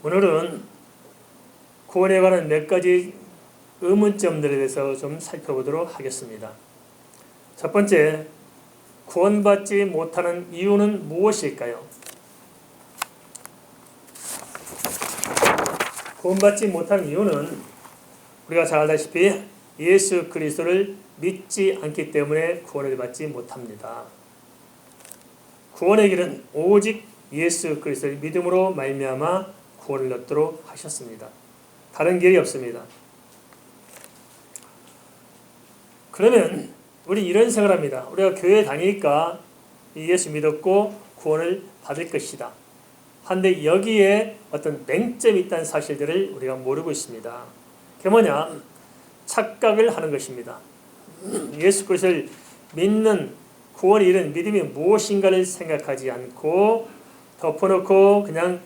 오늘은 구원에 관한 몇 가지 의문점들에 대해서 좀 살펴보도록 하겠습니다. 첫 번째, 구원받지 못하는 이유는 무엇일까요? 구원받지 못하는 이유는 우리가 잘 알다시피 예수 그리스도를 믿지 않기 때문에 구원을 받지 못합니다. 구원의 길은 오직 예수 그리스도의 믿음으로 말미암아 구원을 얻도록 하셨습니다. 다른 길이 없습니다. 그러면 우리 이런 생각을 합니다. 우리가 교회 다니니까 예수 믿었고 구원을 받을 것이다. 한데 여기에 어떤 맹점이 있다는 사실들을 우리가 모르고 있습니다. 그게 뭐냐? 착각을 하는 것입니다. 예수 그리스도를 믿는 구원을 이룬 믿음이 무엇인가를 생각하지 않고 덮어놓고 그냥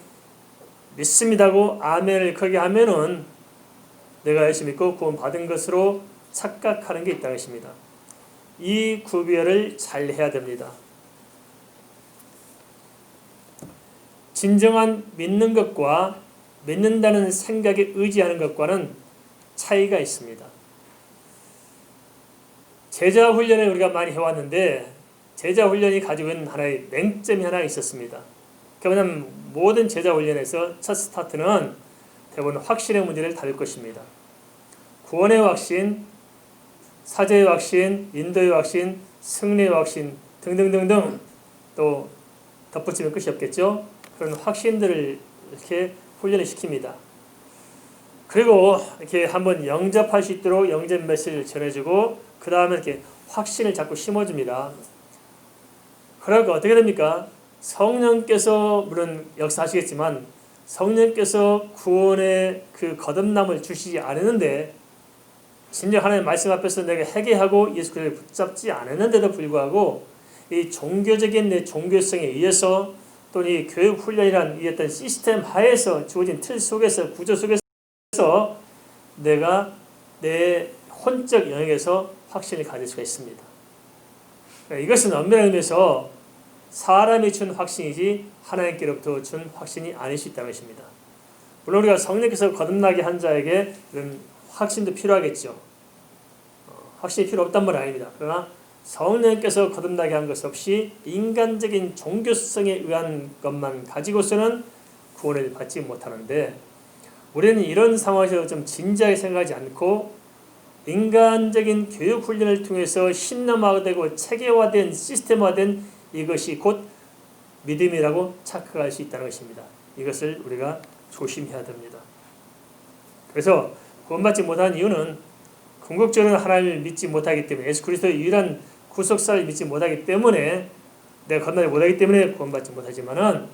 믿습니다고 아멘을 크게 하면은 내가 예수 믿고 구원 받은 것으로 착각하는 게 있다는 것입니다. 이 구별을 잘 해야 됩니다. 진정한 믿는 것과 믿는다는 생각에 의지하는 것과는 차이가 있습니다. 제자 훈련을 우리가 많이 해왔는데 제자 훈련이 가지고 있는 하나의 맹점이 하나 있었습니다. 그러면 모든 제자 훈련에서 첫 스타트는 대부분 확신의 문제를 다룰 것입니다. 구원의 확신, 사죄의 확신, 인도의 확신, 승리의 확신 등등등등 또 덧붙이면 끝이 없겠죠. 그런 확신들을 이렇게 훈련을 시킵니다. 그리고 이렇게 한번 영접할 수 있도록 영접 메시지를 전해주고 그 다음에 이렇게 확신을 자꾸 심어줍니다. 그러니까 어떻게 됩니까? 성령께서 물론 역사하시겠지만 성령께서 구원의 그 거듭남을 주시지 않았는데 진정 하나님의 말씀 앞에서 내가 회개하고 예수 그리스도를 붙잡지 않았는데도 불구하고 이 종교적인 내 종교성에 의해서 또는 이 교육 훈련이란 이 어떤 시스템 하에서 주어진 틀 속에서 구조 속에서 내가 내 혼적 영역에서 확신을 가질 수가 있습니다. 이것은 엄밀한 의미에서 사람이 준 확신이지 하나님께로부터 준 확신이 아닐 수 있다는 것입니다. 물론 우리가 성령께서 거듭나게 한 자에게 이런 확신도 필요하겠죠. 확신이 필요 없단 말은 아닙니다. 그러나 성령께서 거듭나게 한 것 없이 인간적인 종교성에 의한 것만 가지고서는 구원을 받지 못하는데 우리는 이런 상황에서 좀 진지하게 생각하지 않고 인간적인 교육 훈련을 통해서 신념화되고 체계화된 시스템화된 이것이 곧 믿음이라고 착각할 수 있다는 것입니다. 이것을 우리가 조심해야 됩니다. 그래서 구원받지 못한 이유는 궁극적으로 하나님을 믿지 못하기 때문에 예수 그리스도의 유일한 구속사를 믿지 못하기 때문에 내가 건너지 못하기 때문에 구원받지 못하지만은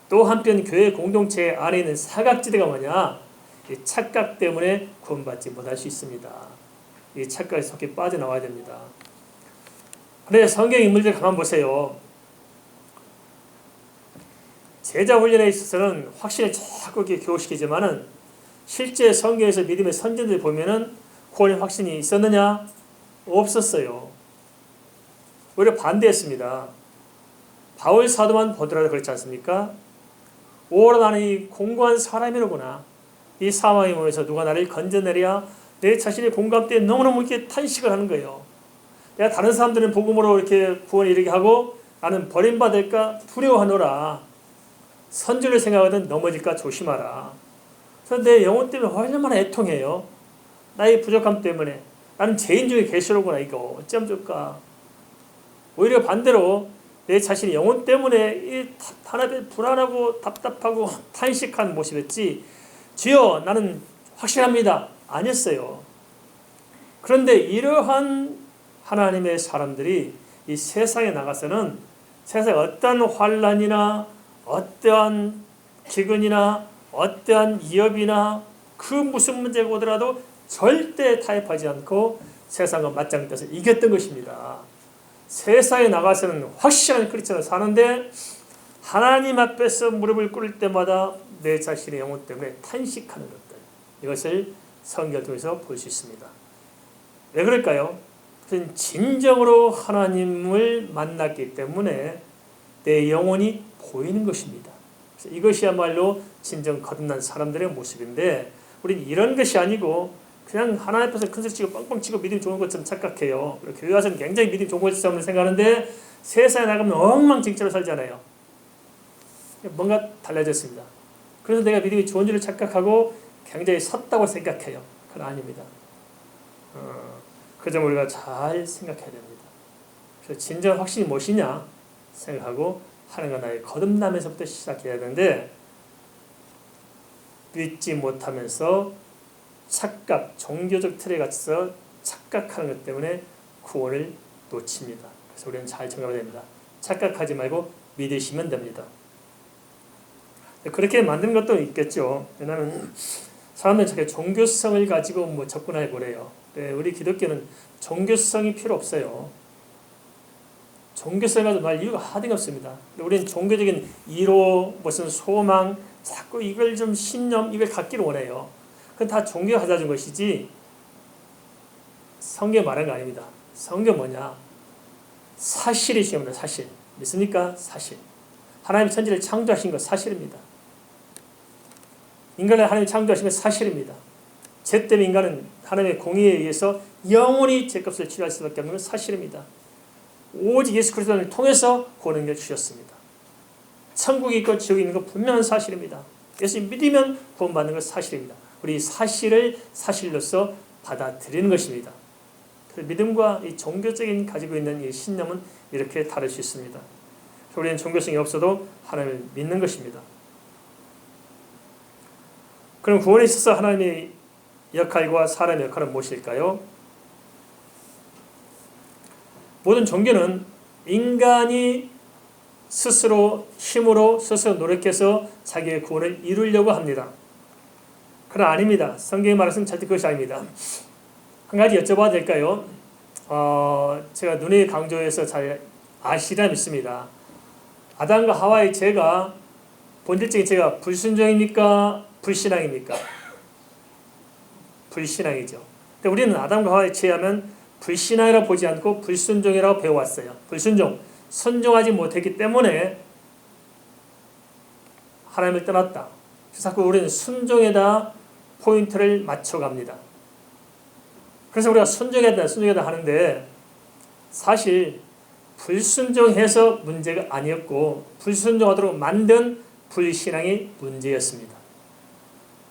또 한편 교회 공동체 안에 있는 사각지대가 뭐냐? 이 착각 때문에 구원받지 못할 수 있습니다. 이 착각에 속해 빠져나와야 됩니다. 그런데 성경 인물들 가만 보세요. 제자 훈련에 있어서는 확신을 자꾸 이렇게 교육시키지만은 실제 성경에서 믿음의 선진들 보면은 구원의 확신이 있었느냐? 없었어요. 오히려 반대했습니다. 바울 사도만 보더라도 그렇지 않습니까? 오라 나는 이 공고한 사람이로구나. 이 사망의 몸에서 누가 나를 건져내랴? 내 자신의 공감대에 너무너무 이렇게 탄식을 하는 거예요. 내가 다른 사람들은 복음으로 이렇게 구원에 이르게 하고 나는 버림받을까 두려워하노라. 선주를 생각하든 넘어질까 조심하라. 그래서 내 영혼 때문에 얼마나 애통해요. 나의 부족함 때문에 나는 죄인 중에 계시로구나. 이거 어쩜 좋을까. 오히려 반대로 내 자신의 영혼 때문에 이 불안하고 답답하고 탄식한 모습이었지 주여 나는 확실합니다. 아니었어요. 그런데 이러한 하나님의 사람들이 이 세상에 나가서는 세상에 어떠한 환난이나 어떠한 기근이나 어떠한 위협이나 그 무슨 문제가 오더라도 절대 타협하지 않고 세상과 맞짱 떠서 이겼던 것입니다. 세상에 나가서는 확실한 크리스천을 사는데 하나님 앞에서 무릎을 꿇을 때마다 내 자신의 영혼 때문에 탄식하는 것들, 이것을 성경을 통해서 볼 수 있습니다. 왜 그럴까요? 그것은 진정으로 하나님을 만났기 때문에 내 영혼이 보이는 것입니다. 이것이야말로 진정 거듭난 사람들의 모습인데 우리는 이런 것이 아니고 그냥 하나님 앞에서 큰 소리 치고 뻥뻥 치고 믿음이 좋은 것처럼 착각해요. 그리고 교회 와서는 굉장히 믿음이 좋은 것처럼 생각하는데 세상에 나가면 엉망진창으로 살잖아요. 뭔가 달라졌습니다. 그래서 내가 믿음이 좋은 줄을 착각하고 굉장히 섰다고 생각해요. 그건 아닙니다. 그 점을 우리가 잘 생각해야 됩니다. 그래서 진정 확신이 무엇이냐 생각하고 하나님과 나의 거듭남에서부터 시작해야 되는데 믿지 못하면서 착각, 종교적 틀에 갇혀서 착각하는 것 때문에 구원을 놓칩니다. 그래서 우리는 잘 정해야 됩니다. 착각하지 말고 믿으시면 됩니다. 그렇게 만드는 것도 있겠죠. 왜냐하면 사람들은 저렇게 종교성을 가지고 뭐 접근해 보래요. 우리 기독교는 종교성이 필요 없어요. 종교성을 가지고 말 이유가 하등이 없습니다. 우리는 종교적인 이로 무슨 소망 자꾸 이걸 좀 신념 이걸 갖기를 원해요. 그건 다 종교가 가져다 준 것이지 성경이 말한 거 아닙니다. 성경 뭐냐? 사실이 중요합니다. 사실. 믿습니까? 사실. 하나님 천지를 창조하신 것 사실입니다. 인간을 하나님이 창조하신 것 사실입니다. 죄 때문에 인간은 하나님의 공의에 의해서 영원히 죄값을 치러야 할 수밖에 없는 건 사실입니다. 오직 예수 그리스도를 통해서 구원을 주셨습니다. 천국이 있고 지옥이 있는 건 분명한 사실입니다. 예수님 믿으면 구원받는 건 사실입니다. 우리 사실을 사실로서 받아들이는 것입니다. 그래서 믿음과 이 종교적인 가지고 있는 이 신념은 이렇게 다를 수 있습니다. 우리는 종교성이 없어도 하나님을 믿는 것입니다. 그럼 구원에 있어서 하나님의 역할과 사람의 역할은 무엇일까요? 모든 종교는 인간이 스스로 힘으로 스스로 노력해서 자기의 구원을 이루려고 합니다. 그러나 아닙니다. 성경이 말하는 절대 그것이 아닙니다. 한 가지 여쭤봐도 될까요? 제가 눈에 강조해서 잘 아시리라 믿습니다. 아담과 하와의 죄가 본질적인 죄가 불순종입니까? 불신앙입니까? 불신앙이죠. 근데 우리는 아담과 하와의 죄하면 불신앙이라고 보지 않고 불순종이라고 배워왔어요. 불순종, 순종하지 못했기 때문에 하나님을 떠났다. 그래서 자꾸 우리는 순종에다 포인트를 맞춰갑니다. 그래서 우리가 순종해야 하는데 사실 불순종해서 문제가 아니었고 불순종하도록 만든 불신앙이 문제였습니다.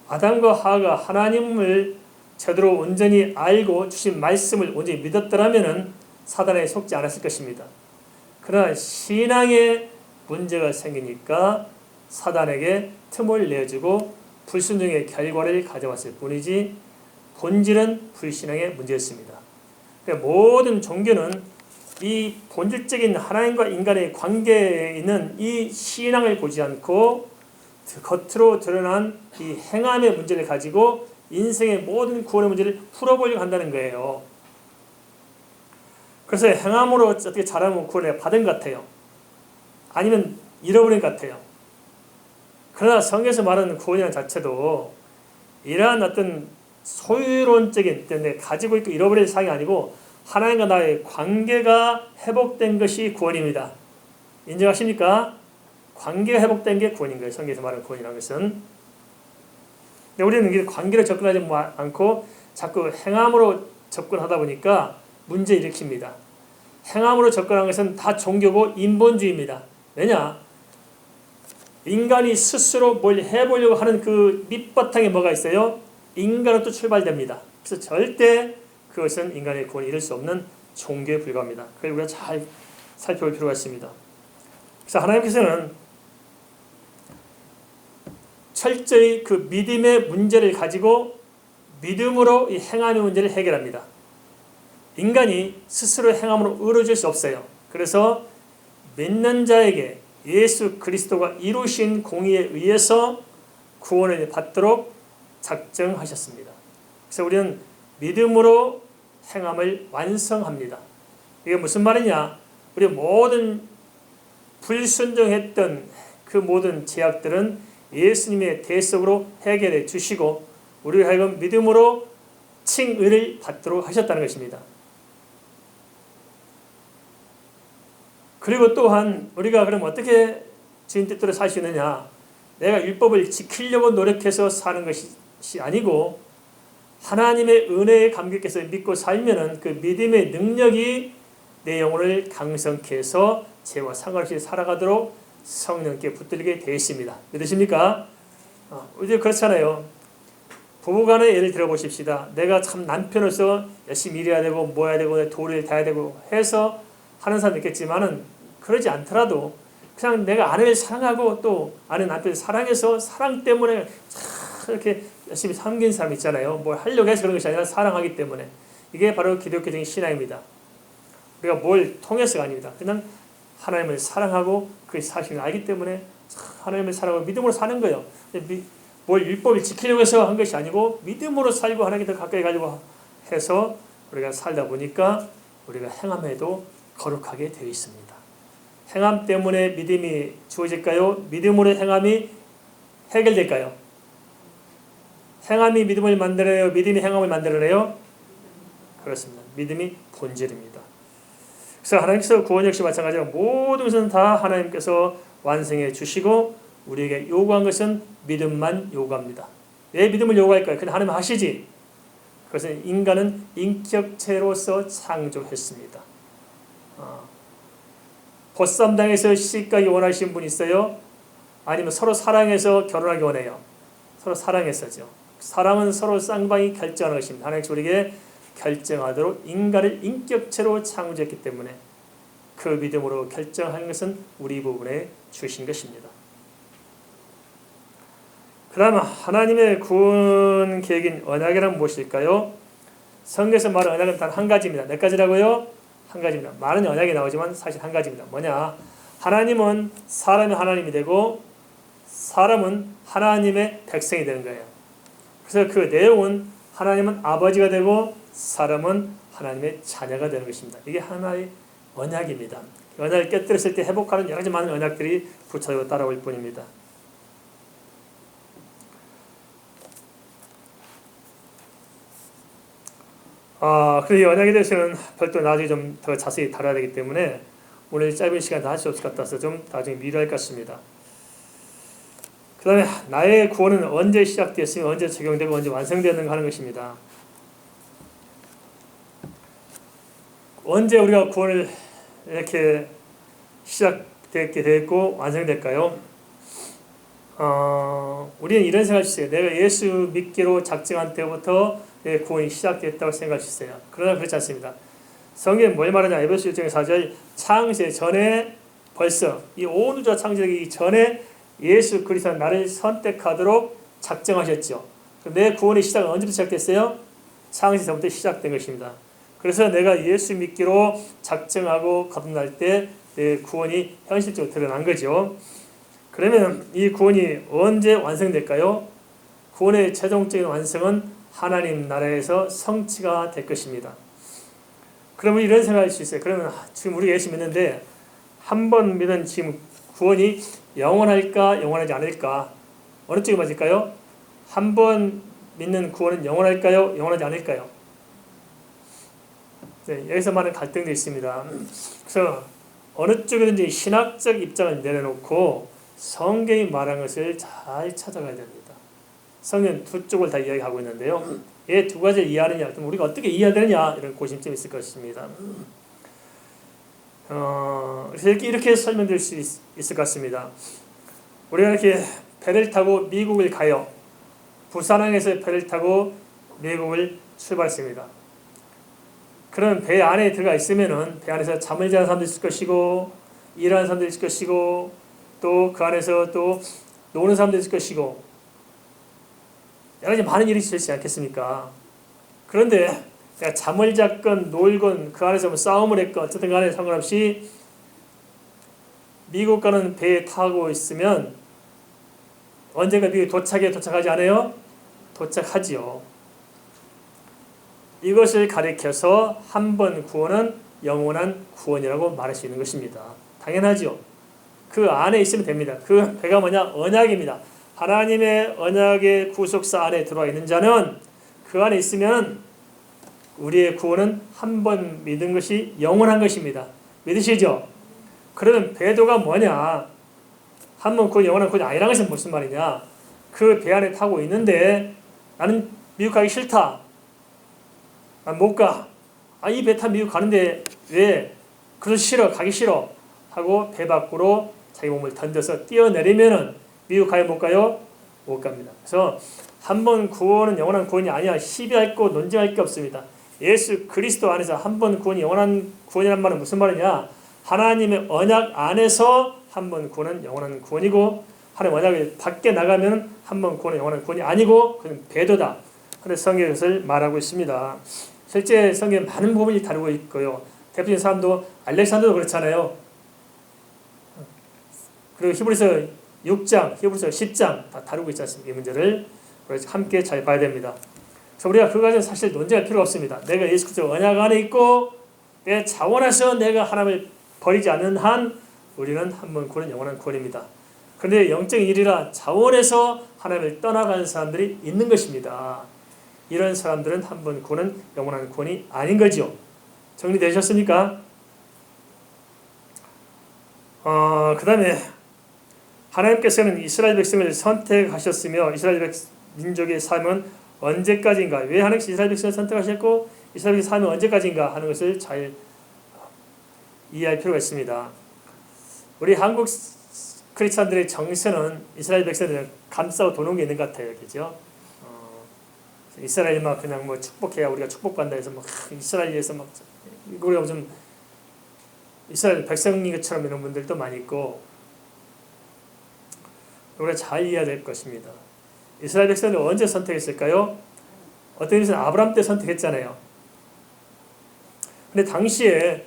아담과 하와가 하나님을 제대로 온전히 알고 주신 말씀을 온전히 믿었더라면 사단에 속지 않았을 것입니다. 그러나 신앙에 문제가 생기니까 사단에게 틈을 내주고 불순종의 결과를 가져왔을 뿐이지 본질은 불신앙의 문제였습니다. 그러니까 모든 종교는 이 본질적인 하나님과 인간의 관계에 있는 이 신앙을 보지 않고 겉으로 드러난 이 행함의 문제를 가지고 인생의 모든 구원의 문제를 풀어보려고 한다는 거예요. 그래서 행함으로 어떻게 잘하면 구원을 받은 것 같아요. 아니면 잃어버린 것 같아요. 그러나 성경에서 말하는 구원이라는 자체도 이러한 어떤 소유론적인 때문에 가지고 있고 잃어버린 사항이 아니고 하나님과 나의 관계가 회복된 것이 구원입니다. 인정하십니까? 관계가 회복된 게 구원인 거예요. 성경에서 말하는 구원이라는 것은. 근데 우리는 관계로 접근하지 않고 자꾸 행함으로 접근하다 보니까 문제 일으킵니다. 행함으로 접근하는 것은 다 종교고 인본주의입니다. 왜냐? 인간이 스스로 뭘 해보려고 하는 그 밑바탕에 뭐가 있어요? 인간으로부터 출발됩니다. 그래서 절대 그것은 인간의 구원을 이룰 수 없는 종교에 불과합니다. 그걸 우리가 잘 살펴볼 필요가 있습니다. 그래서 하나님께서는 철저히 그 믿음의 문제를 가지고 믿음으로 이 행함의 문제를 해결합니다. 인간이 스스로 행함으로 의로워질 수 없어요. 그래서 믿는 자에게 예수 그리스도가 이루신 공의에 의해서 구원을 받도록 작정하셨습니다. 그래서 우리는 믿음으로 행함을 완성합니다. 이게 무슨 말이냐? 우리 모든 불순종했던 그 모든 죄악들은 예수님의 대속으로 해결해 주시고 우리를 하여금 믿음으로 칭의를 받도록 하셨다는 것입니다. 그리고 또한 우리가 그럼 어떻게 주님 뜻대로 살 수 있느냐? 내가 율법을 지키려고 노력해서 사는 것이 아니고 하나님의 은혜에 감격해서 믿고 살면은 그 믿음의 능력이 내 영혼을 강성케 해서 죄와 상관없이 살아가도록 성령께 붙들리게 되어 있습니다. 믿으십니까? 이제 그렇잖아요. 부부간에 예를 들어보십시다. 내가 참 남편으로서 열심히 일해야 되고 모아야 되고 도리를 다해야 되고 해서 하는 사람도 있겠지만은 그러지 않더라도 그냥 내가 아내를 사랑하고 또 아내 남편을 사랑해서 사랑 때문에 참 이렇게 열심히 섬긴 사람 있잖아요. 뭘 하려고 해서 그런 것이 아니라 사랑하기 때문에. 이게 바로 기독교적인 신앙입니다. 우리가 뭘 통해서가 아닙니다. 그냥 하나님을 사랑하고 그의 사실을 알기 때문에 하나님을 사랑하고 믿음으로 사는 거예요. 뭘 율법을 지키려고 해서 한 것이 아니고 믿음으로 살고 하나님께 더 가까이 가려고 해서 우리가 살다 보니까 우리가 행함에도 거룩하게 되어 있습니다. 행함 때문에 믿음이 주어질까요? 믿음으로 행함이 해결될까요? 행함이 믿음을 만들어내요? 믿음이 행함을 만들어내요? 그렇습니다. 믿음이 본질입니다. 그래서 하나님께서 구원 역시 마찬가지로 모든 것은 다 하나님께서 완성해 주시고 우리에게 요구한 것은 믿음만 요구합니다. 왜 믿음을 요구할까요? 그냥 하나님 하시지. 그것은 인간은 인격체로서 창조했습니다. 보쌈당에서 시집가기 원하시는 분 있어요? 아니면 서로 사랑해서 결혼하기 원해요? 서로 사랑했었죠. 사랑은 서로 쌍방이 결정하는 것입니다. 하나님께서 우리에게 결정하도록 인간을 인격체로 창조했기 때문에 그 믿음으로 결정한 것은 우리 부분에 주신 것입니다. 그 다음 하나님의 구원 계획인 언약이란 무엇일까요? 성경에서 말하는 언약은 단 한 가지입니다. 몇 가지라고요? 한 가지입니다. 많은 언약이 나오지만 사실 한 가지입니다. 뭐냐? 하나님은 사람이 하나님이 되고 사람은 하나님의 백성이 되는 거예요. 그래서 그 내용은 하나님은 아버지가 되고 사람은 하나님의 자녀가 되는 것입니다. 이게 하나의 언약입니다. 언약을 깨뜨렸을 때 회복하는 여러 가지 많은 언약들이 부차적으로 따라올 뿐입니다. 그래서 이 언약에 대해서는 별도 나중에 좀 더 자세히 다뤄야 되기 때문에 오늘 짧은 시간에 다 할 수 없을 것 같아서 좀 나중에 미루할 것 같습니다. 그 다음에 나의 구원은 언제 시작되었으며 언제 적용되고 언제 완성되었는가 하는 것입니다. 언제 우리가 구원을 이렇게 시작되게 됐고 완성될까요? 우리는 이런 생각을 했어요. 내가 예수 믿기로 작정한 때부터 내 구원이 시작됐다고 생각했어요. 그러나 그렇지 않습니다. 성경에 뭘 말하냐? 에베소 1장 4절 창세 전에 벌써 이 온 우주가 창조되기 전에 예수 그리스도 나를 선택하도록 작정하셨죠. 내 구원의 시작은 언제부터 시작됐어요? 창세 전부터 시작된 것입니다. 그래서 내가 예수 믿기로 작정하고 거듭날 때 내 구원이 현실적으로 드러난 거죠. 그러면 이 구원이 언제 완성될까요? 구원의 최종적인 완성은 하나님 나라에서 성취가 될 것입니다. 그러면 이런 생각할 수 있어요. 그러면 지금 우리가 예수 믿는데 한 번 믿은 지금 구원이 영원할까 영원하지 않을까? 어느 쪽이 맞을까요? 한 번 믿는 구원은 영원할까요? 영원하지 않을까요? 네, 여기서 많은 갈등도 있습니다. 그래서 어느 쪽이든지 신학적 입장을 내려놓고 성경이 말한 것을 잘 찾아가야 됩니다. 성경 두 쪽을 다 이야기하고 있는데요. 이 두 가지를 이해하느냐, 그럼 우리가 어떻게 이해해야 되느냐 이런 고심점이 있을 것입니다. 그래서 이렇게 설명드릴 수 있을 것 같습니다. 우리가 이렇게 배를 타고 미국을 가요. 부산항에서 배를 타고 미국을 출발했습니다. 그럼 배 안에 들어가 있으면은 배 안에서 잠을 자는 사람도 있을 것이고 일하는 사람도 있을 것이고 또 그 안에서 또 노는 사람도 있을 것이고 여러 가지 많은 일이 있지 않겠습니까? 그런데 내가 잠을 잤건 놀건 그 안에서 뭐 싸움을 했건 어쨌든 간에 상관없이 미국 가는 배에 타고 있으면 언젠가 미국에 도착하지 않아요? 도착하지요. 이것을 가리켜서 한 번 구원은 영원한 구원이라고 말할 수 있는 것입니다. 당연하죠. 그 안에 있으면 됩니다. 그 배가 뭐냐? 언약입니다. 하나님의 언약의 구속사 안에 들어와 있는 자는 그 안에 있으면 우리의 구원은 한 번 믿은 것이 영원한 것입니다. 믿으시죠? 그러면 배도가 뭐냐? 한 번 구원 영원한 구원이 아니라는 것은 무슨 말이냐? 그 배 안에 타고 있는데 나는 미국 가기 싫다. 난 못 가. 이 배 타고 미국 가는데 왜? 그래서 싫어. 가기 싫어. 하고 배 밖으로 자기 몸을 던져서 뛰어내리면은 미국 가요 못 가요? 못 갑니다. 그래서 한 번 구원은 영원한 구원이 아니야. 시비할 거 논쟁할 게 없습니다. 예수 그리스도 안에서 한 번 구원이 영원한 구원이란 말은 무슨 말이냐? 하나님의 언약 안에서 한 번 구원은 영원한 구원이고 하나님 언약을 밖에 나가면 한 번 구원은 영원한 구원이 아니고 그건 배도다. 그래서 성경이 그것을 말하고 있습니다. 실제 성경에 많은 부분이 다루고 있고요. 대표적인 사람도 알렉산더도 그렇잖아요. 그리고 히브리서 6장, 히브리서 10장 다 다루고 있지 않습니까? 이 문제를 그래서 함께 잘 봐야 됩니다. 그래서 우리가 그것은 사실 논쟁할 필요가 없습니다. 내가 예수 그리스도 언약 안에 있고 내 자원에서 내가 하나님을 버리지 않는 한 우리는 한 번 구원은 영원한 구원입니다. 그런데 영적인 일이라 자원에서 하나님을 떠나가는 사람들이 있는 것입니다. 이런 사람들은 한 번 구원은 영원한 구원이 아닌 거죠. 정리되셨습니까? 그 다음에 하나님께서는 이스라엘 백성을 선택하셨으며 이스라엘 민족의 삶은 언제까지인가? 왜 하나님께서 이스라엘 백성을 선택하셨고 이스라엘 백성의 삶은 언제까지인가 하는 것을 잘 이해할 필요가 있습니다. 우리 한국 크리스찬들의 정서는 이스라엘 백성들을 감싸고 도는 게 있는 것 같아요. 그죠? 이스라엘만 그냥 뭐 축복해야 우리가 축복받는다 해서 막 이스라엘에서 막 우리가 좀 이스라엘 백성인 것처럼 이런 분들도 많이 있고 우리가 잘 이해해야 될 것입니다. 이스라엘 백성을 언제 선택했을까요? 어떤 의미에서 아브라함 때 선택했잖아요. 근데 당시에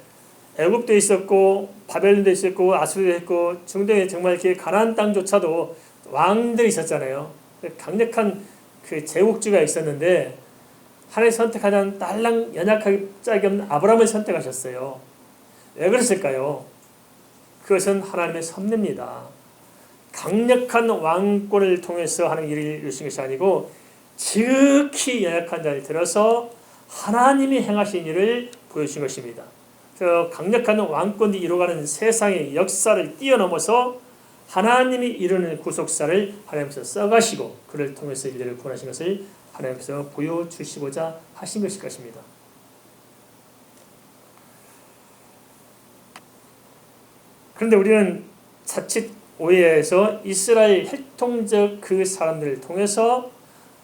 애굽도 있었고 바벨론도 있었고 아수르도 있고 중동에 정말 이렇게 가나안 땅조차도 왕들이 있었잖아요. 강력한 그 제국주가 있었는데 하나님 선택하자는 딸랑 연약하게 짝이 없는 아브라함을 선택하셨어요. 왜 그랬을까요? 그것은 하나님의 섭리입니다. 강력한 왕권을 통해서 하는 일을 이루신 것이 아니고 지극히 연약한 자를 들어서 하나님이 행하신 일을 보여주신 것입니다. 그래서 강력한 왕권이 이루어가는 세상의 역사를 뛰어넘어서 하나님이 이루는 구속사를 하나님께서 써가시고 그를 통해서 인류를 구원하신 것을 하나님께서 보여주시고자 하신 것일 것입니다. 그런데 우리는 자칫 오해해서 이스라엘 혈통적 그 사람들을 통해서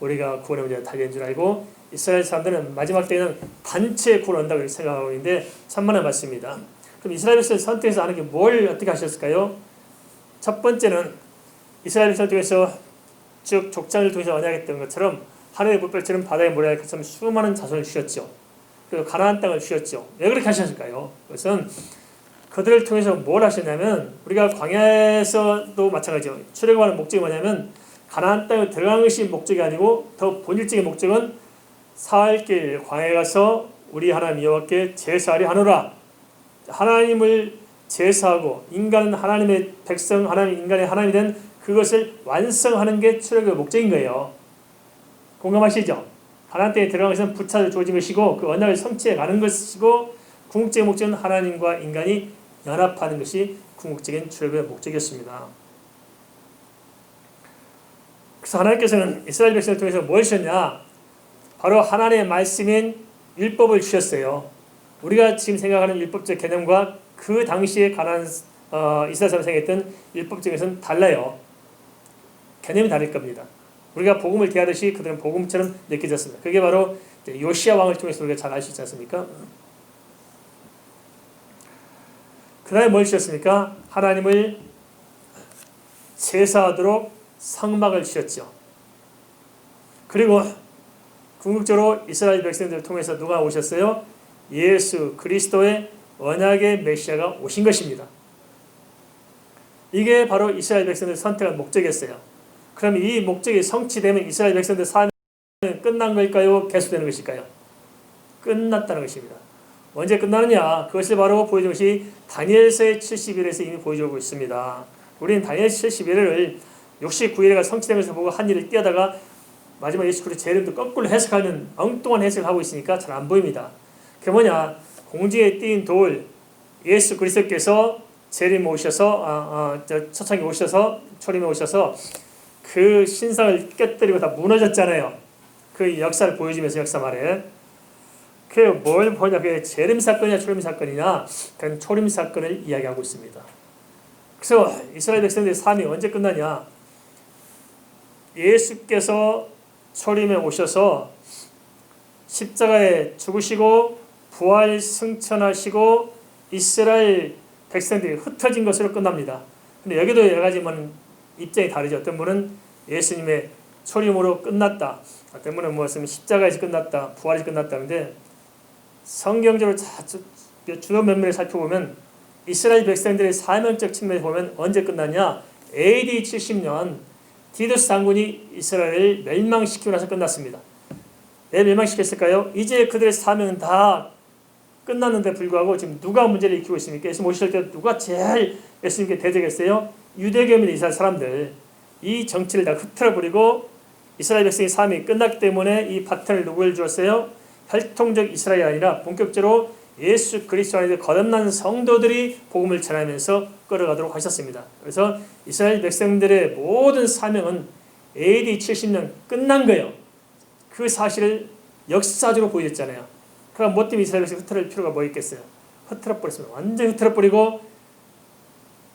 우리가 구원의 문제를 달리는 줄 알고 이스라엘 사람들은 마지막 때에는 단체 구원을 한다고 생각하고 있는데 천만의 말씀입니다. 그럼 이스라엘 백성을 선택해서 하는 게 뭘 어떻게 하셨을까요? 첫 번째는 이스라엘 백성을 통해서 즉 족장을 통해서 언약했던 것처럼 하늘의 불별처럼 바다의 모래알 것처럼 수많은 자손을 주셨죠. 그리고 가나안 땅을 주셨죠. 왜 그렇게 하셨을까요? 그것은 그들을 통해서 뭘 하셨냐면 우리가 광야에서도 마찬가지죠. 출애굽하는 목적이 뭐냐면 가나안 땅에 들어가는 것이 목적이 아니고 더 본질적인 목적은 사흘길 광야에 가서 우리 하나님 여호와께 제사하려 하노라. 하나님을 제사하고 인간은 하나님의 백성, 하나님 인간의 하나님이 된 그것을 완성하는 게 출애굽의 목적인 거예요. 공감하시죠? 가나안 땅에 들어가는 것은 부차를 주어진 것이고 그 언약을 성취해 가는 것이고 궁극적인 목적은 하나님과 인간이 연합하는 것이 궁극적인 출애굽의 목적이었습니다. 그래서 하나님께서는 이스라엘 백성을 통해서 뭘 주셨냐? 바로 하나님의 말씀인 율법을 주셨어요. 우리가 지금 생각하는 율법적 개념과 그 당시에 가나안 이스라엘 사람이 생각했던 율법적에서는 달라요. 개념이 다를 겁니다. 우리가 복음을 대하듯이 그들은 복음처럼 느껴졌습니다. 그게 바로 요시야 왕을 통해서 우리가 잘 알 수 있지 않습니까? 그 다음에 뭘 주셨습니까? 하나님을 제사하도록 성막을 주셨죠. 그리고 궁극적으로 이스라엘 백성들을 통해서 누가 오셨어요? 예수 그리스도의 언약의 메시아가 오신 것입니다. 이게 바로 이스라엘 백성들을 선택한 목적이었어요. 그럼 이 목적이 성취되면 이스라엘 백성들 삶은 끝난 걸까요? 계속되는 것일까요? 끝났다는 것입니다. 언제 끝나느냐? 그것을 바로 보여준 것이 다니엘서의 70일에서 이미 보여주고 있습니다. 우리는 다니엘 71일을 69일에가 성취된 것을 보고 한 일을 띄어다가 마지막 예수 그리스도 제 이름도 거꾸로 해석하는 엉뚱한 해석을 하고 있으니까 잘 안 보입니다. 그게 뭐냐? 공중에 띈 돌, 예수 그리스도께서 재림 오셔서 초창기 오셔서 초림에 오셔서 그 신상을 깨뜨리고 다 무너졌잖아요. 그 역사를 보여주면서 역사 말에 그 뭘 보냐, 그 재림 사건이냐 초림 사건이냐, 그건 초림 사건을 이야기하고 있습니다. 그래서 이스라엘 백성들의 삶이 언제 끝나냐? 예수께서 초림에 오셔서 십자가에 죽으시고 부활 승천하시고 이스라엘 백성들이 흩어진 것으로 끝납니다. 근데 여기도 여러 가지 입장이 다르죠. 어떤 분은 예수님의 초림으로 끝났다, 어떤 분은 무엇은 십자가에서 끝났다, 부활에서 끝났다는데, 성경적으로 주요 면면을 살펴보면 이스라엘 백성들의 사명적 측면에서 보면 언제 끝났냐? AD 70년 디도스 장군이 이스라엘을 멸망시키고 나서 끝났습니다. 왜 멸망시켰을까요? 이제 그들의 사명은 다 끝났는데 불구하고 지금 누가 문제를 일으키고 있습니까? 예수님 오실 때 누가 제일 예수님께 대적했어요? 유대교민 이스라엘 사람들. 이 정치를 다 흐트러버리고 이스라엘 백성의 삶이 끝났기 때문에 이 바톤을 누구를 주었어요? 혈통적 이스라엘이 아니라 본격적으로 예수 그리스도 안에 거듭난 성도들이 복음을 전하면서 끌어가도록 하셨습니다. 그래서 이스라엘 백성들의 모든 사명은 AD 70년 끝난 거예요. 그 사실을 역사적으로 보여줬잖아요. 그럼 뭐 때문에 이스라엘 백성이 흐트러질 필요가 뭐 있겠어요? 흐트러버렸습니다. 완전히 흐트러버리고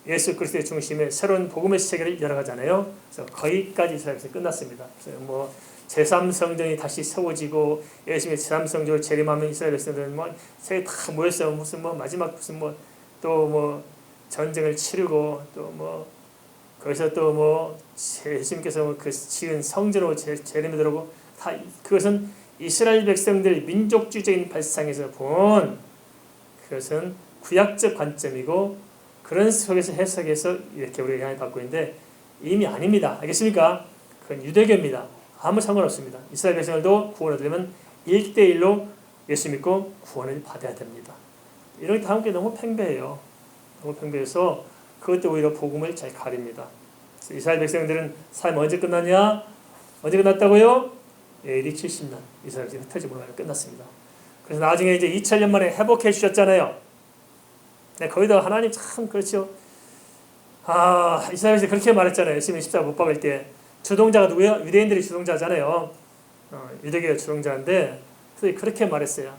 예수 그리스도의 중심에 새로운 복음의 세계를 열어가잖아요. 그래서 거기까지 이스라엘 백성이 끝났습니다. 그래서 제3성전이 다시 세워지고 예수님의 제3성전을 재림하면 이스라엘 백성들은 세계 다 모였어요. 무슨 마지막 무슨 또 전쟁을 치르고 또 거기서 또 예수님께서 그 지은 성전으로 재림에 들어오고 다 그것은 이스라엘 백성들의 민족주의적인 발상에서 본 그것은 구약적 관점이고 그런 속에서 해석해서 이렇게 우리가 영향을 받고 있는데 이미 아닙니다. 알겠습니까? 그건 유대교입니다. 아무 상관없습니다. 이스라엘 백성들도 구원을 얻으려면 1대1로 예수 믿고 구원을 받아야 됩니다. 이런 게 함께 너무 팽배해요. 너무 팽배해서 그것도 오히려 복음을 잘 가립니다. 이스라엘 백성들은 삶이 언제 끝났냐? 언제 끝났다고요? AD 70년 이스라엘 백성이 흩어지고 끝났습니다. 그래서 나중에 이제 2000년 만에 회복해 주셨잖아요. 네, 거기다 하나님 참 그렇죠. 이스라엘 백성이 그렇게 말했잖아요. 예수님이 십자가 못 박을 때 주동자가 누구예요? 유대인들이 주동자잖아요. 유대교가 주동자인데 그렇게 말했어요.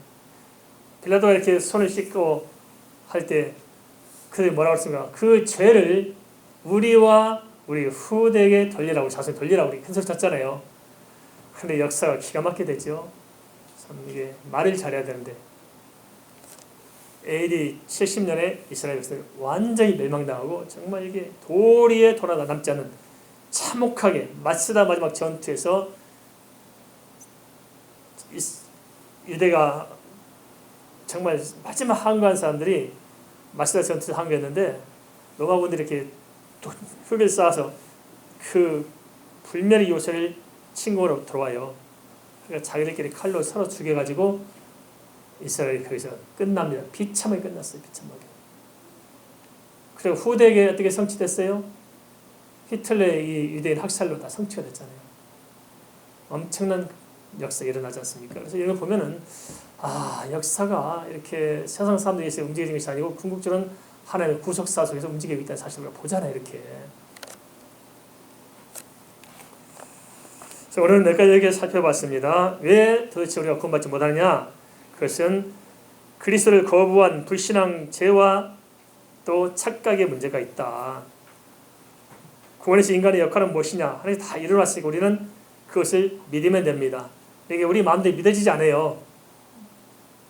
빌라도가 이렇게 손을 씻고 할 때 그들이 뭐라고 했습니까? 그 죄를 우리와 우리 후대에게 돌리라고, 자손 돌리라고 우리 큰 소리 쳤잖아요. 그런데 역사가 기가 막히게 되죠. 참 이게 말을 잘해야 되는데 AD 70년에 이스라엘 백성이 완전히 멸망당하고 정말 이게 도리에 돌아다 남지 않는 참혹하게 마스다 마지막 전투에서 유대가 정말 마지막 항거한 사람들이 마스다 전투에서 항거했는데 로마군들이 이렇게 흙을 쌓아서 그 불멸의 요새를 침공으로 들어와요. 그러니까 자기들끼리 칼로 서로 죽여가지고 이스라엘이 거기서 끝납니다. 비참하게 끝났어요. 비참하게. 그리고 후대에게 어떻게 성취됐어요? 히틀러의 이 유대인 학살로 다 성취가 됐잖아요. 엄청난 역사가 일어나지 않습니까? 그래서 이런 거 보면은 역사가 이렇게 세상 사람들에 의해서 움직이는 것이 아니고 궁극적으로는 하나님의 구속사 속에서 움직이고 있다는 사실을 보잖아요. 이렇게. 그래서 오늘은 몇 가지 얘기를 살펴봤습니다. 왜 도대체 우리가 구원받지 못하느냐? 그것은 그리스도를 거부한 불신앙 죄와 또 착각의 문제가 있다. 구원에서 인간의 역할은 무엇이냐? 하나님 다 이루어놨으니까 우리는 그것을 믿으면 됩니다. 이게 우리 마음대로 믿어지지 않아요.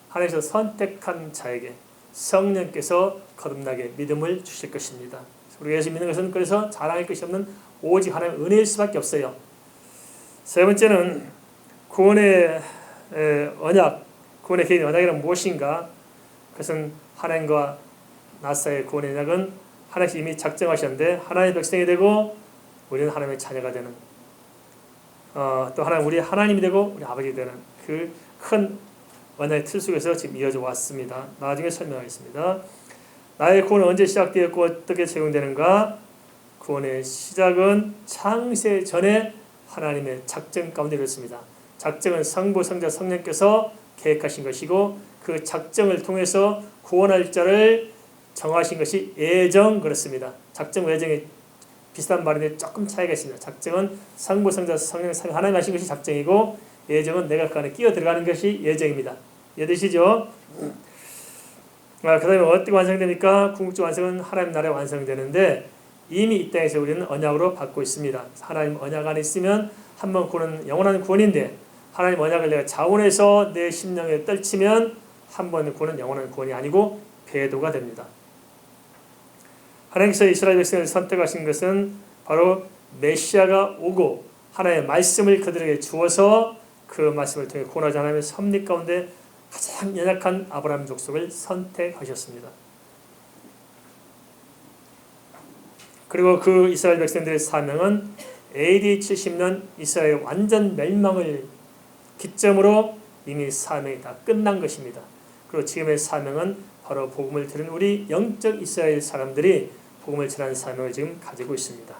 하나님께서 선택한 자에게 성령께서 거듭나게 믿음을 주실 것입니다. 우리가 예수 믿는 것은 그래서 자랑할 것이 없는 오직 하나님의 은혜일 수밖에 없어요. 세 번째는 구원의 언약, 구원의 개인 언약이란 무엇인가? 그것은 하나님과 나 사이의 구원의 언약은 하나님이 이미 작정하셨는데 하나님의 백성이 되고 우리는 하나님의 자녀가 되는 또 하나님 우리 하나님이 되고 우리 아버지 되는 그 큰 언약의 틀 속에서 지금 이어져 왔습니다. 나중에 설명하겠습니다. 나의 구원은 언제 시작되었고 어떻게 적용되는가? 구원의 시작은 창세 전에 하나님의 작정 가운데 이렇습니다. 작정은 성부, 성자, 성령께서 계획하신 것이고 그 작정을 통해서 구원할 자를 정하신 것이 예정 그렇습니다. 작정과 예정이 비슷한 말인데 조금 차이가 있습니다. 작정은 성부, 성자, 성령, 하나님 하신 것이 작정이고 예정은 내가 그 안에 끼어 들어가는 것이 예정입니다. 이해되시죠? 그 다음에 어떻게 완성됩니까? 궁극적 완성은 하나님 나라에 완성되는데 이미 이 땅에서 우리는 언약으로 받고 있습니다. 하나님 언약 안에 있으면 한 번 구원은 영원한 구원인데 하나님 언약을 내가 자원해서 내 심령에 떨치면 한 번 구원은 영원한 구원이 아니고 배도가 됩니다. 하나님께서 이스라엘 백성을 선택하신 것은 바로 메시아가 오고 하나님의 말씀을 그들에게 주어서 그 말씀을 통해 구원하자 하나님의 섭리 가운데 가장 연약한 아브라함 족속을 선택하셨습니다. 그리고 그 이스라엘 백성들의 사명은 AD 70년 이스라엘 완전 멸망을 기점으로 이미 사명이 다 끝난 것입니다. 그리고 지금의 사명은 바로 복음을 들은 우리 영적 이스라엘 사람들이 복음을 전하는 사명을 지금 가지고 있습니다.